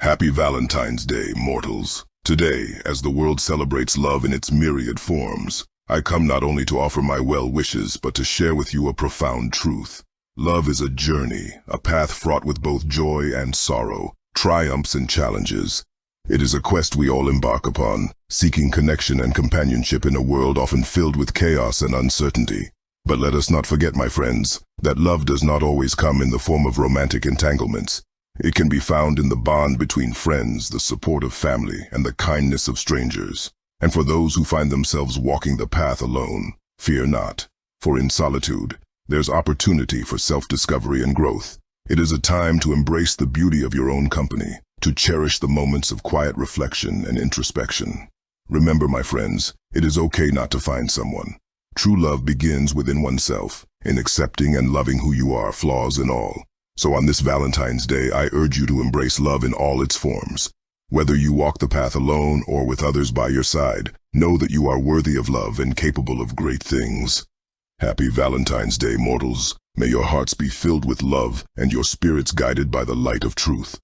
Happy Valentine's Day, mortals. Today, as the world celebrates love in its myriad forms, I come not only to offer my well wishes, but to share with you a profound truth. Love is a journey, a path fraught with both joy and sorrow, triumphs and challenges. It is a quest we all embark upon, seeking connection and companionship in a world often filled with chaos and uncertainty. But let us not forget, my friends, that love does not always come in the form of romantic entanglements. It can be found in the bond between friends, the support of family, and the kindness of strangers. And for those who find themselves walking the path alone, fear not, for in solitude, there's opportunity for self-discovery and growth. It is a time to embrace the beauty of your own company, to cherish the moments of quiet reflection and introspection. Remember, my friends, it is okay not to find someone. True love begins within oneself, in accepting and loving who you are, flaws and all. So on this Valentine's Day, I urge you to embrace love in all its forms. Whether you walk the path alone or with others by your side, know that you are worthy of love and capable of great things. Happy Valentine's Day, mortals. May your hearts be filled with love and your spirits guided by the light of truth.